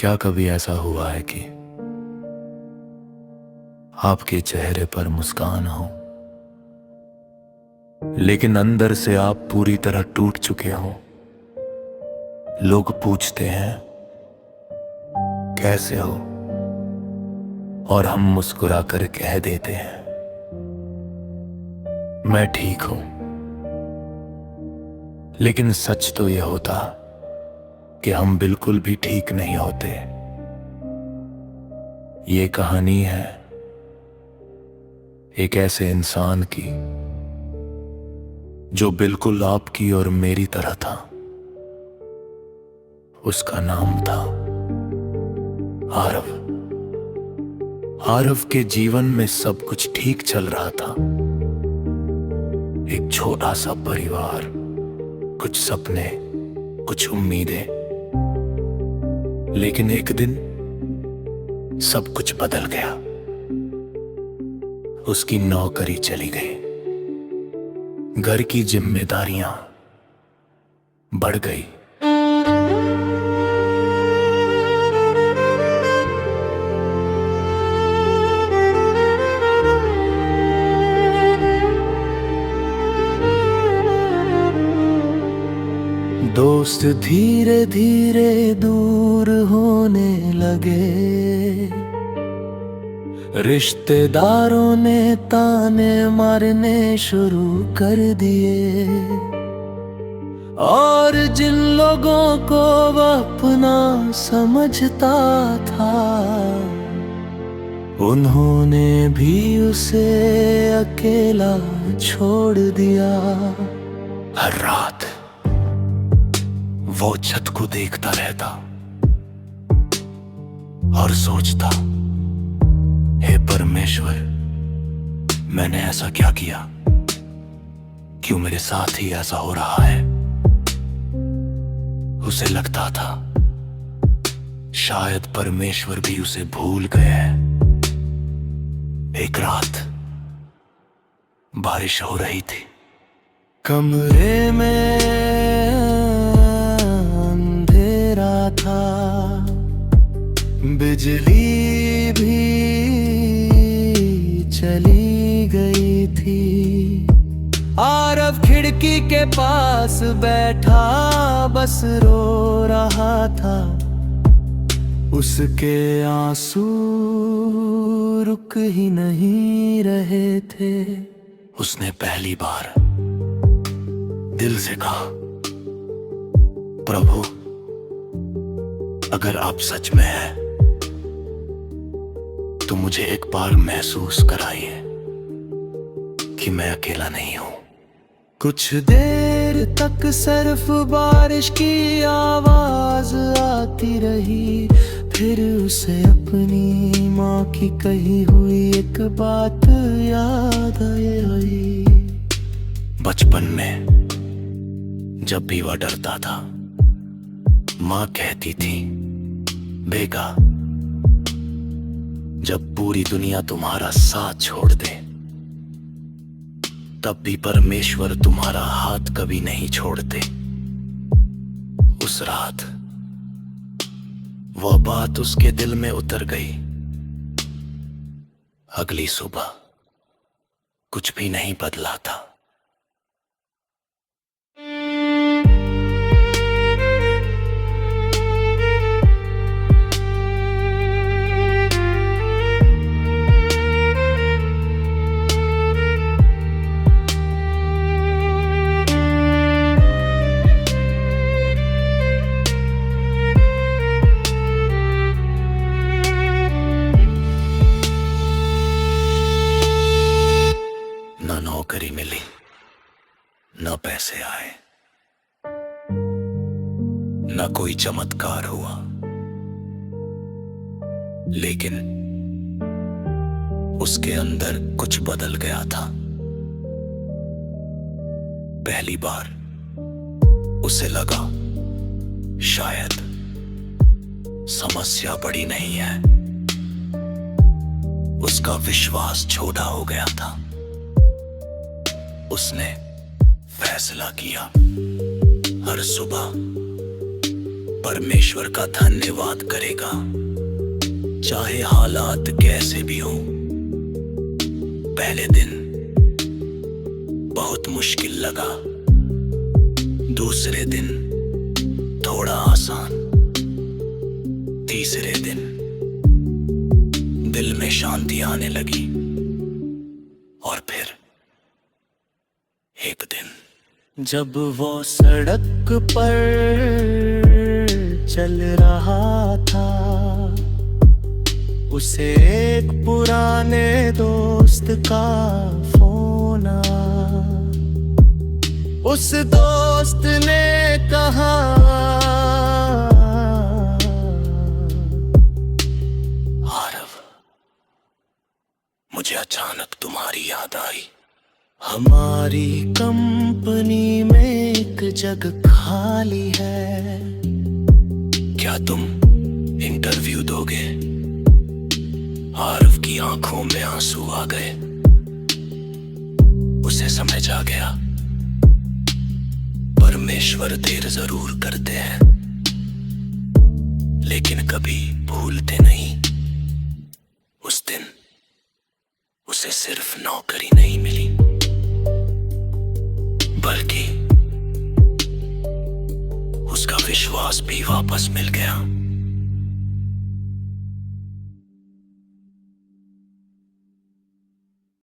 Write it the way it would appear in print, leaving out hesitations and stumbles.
क्या कभी ऐसा हुआ है कि आपके चेहरे पर मुस्कान हो, लेकिन अंदर से आप पूरी तरह टूट चुके हो? लोग पूछते हैं कैसे हो, और हम मुस्कुरा कर कह देते हैं मैं ठीक हूं। लेकिन सच तो यह होता कि हम बिल्कुल भी ठीक नहीं होते। ये कहानी है एक ऐसे इंसान की जो बिल्कुल आपकी और मेरी तरह था। उसका नाम था आरव। आरव के जीवन में सब कुछ ठीक चल रहा था। एक छोटा सा परिवार, कुछ सपने, कुछ उम्मीदें। लेकिन एक दिन सब कुछ बदल गया। उसकी नौकरी चली गई, घर की जिम्मेदारियां बढ़ गई। दोस्त धीरे धीरे दूर होने लगे, रिश्तेदारों ने ताने मारने शुरू कर दिए, और जिन लोगों को वह अपना समझता था उन्होंने भी उसे अकेला छोड़ दिया। हर रात वो छत को देखता रहता और सोचता, हे परमेश्वर, मैंने ऐसा क्या किया? क्यों मेरे साथ ही ऐसा हो रहा है? उसे लगता था शायद परमेश्वर भी उसे भूल गए हैं। एक रात बारिश हो रही थी। कमरे में अंधेरा था, बिजली भी चली गई थी। आरव खिड़की के पास बैठा बस रो रहा था। उसके आंसू रुक ही नहीं रहे थे। उसने पहली बार दिल से कहा, प्रभु, अगर आप सच में हैं तो मुझे एक बार महसूस कराइए कि मैं अकेला नहीं हूं। कुछ देर तक सिर्फ बारिश की आवाज आती रही। फिर उसे अपनी माँ की कही हुई एक बात याद आई। बचपन में जब भी वह डरता था, माँ कहती थी, बेटा, जब पूरी दुनिया तुम्हारा साथ छोड़ दे तब भी परमेश्वर तुम्हारा हाथ कभी नहीं छोड़ते। उस रात वह बात उसके दिल में उतर गई। अगली सुबह कुछ भी नहीं बदला था। नौकरी मिली, न पैसे आए, न कोई चमत्कार हुआ, लेकिन उसके अंदर कुछ बदल गया था। पहली बार उसे लगा शायद समस्या बड़ी नहीं है। उसका विश्वास छोटा हो गया था। उसने फैसला किया हर सुबह परमेश्वर का धन्यवाद करेगा, चाहे हालात कैसे भी हों। पहले दिन बहुत मुश्किल लगा, दूसरे दिन थोड़ा आसान, तीसरे दिन दिल में शांति आने लगी, और फिर एक दिन जब वो सड़क पर चल रहा था, उसे एक पुराने दोस्त का फोन आया। उस दोस्त ने कहा, आरव, मुझे अचानक तुम्हारी याद आई। हमारी कंपनी में एक जगह खाली है, क्या तुम इंटरव्यू दोगे? आरव की आंखों में आंसू आ गए। उसे समझ आ गया, परमेश्वर देर जरूर करते हैं, लेकिन कभी भूलते नहीं। उस दिन उसे सिर्फ नौकरी नहीं मिली, बल्कि उसका विश्वास भी वापस मिल गया।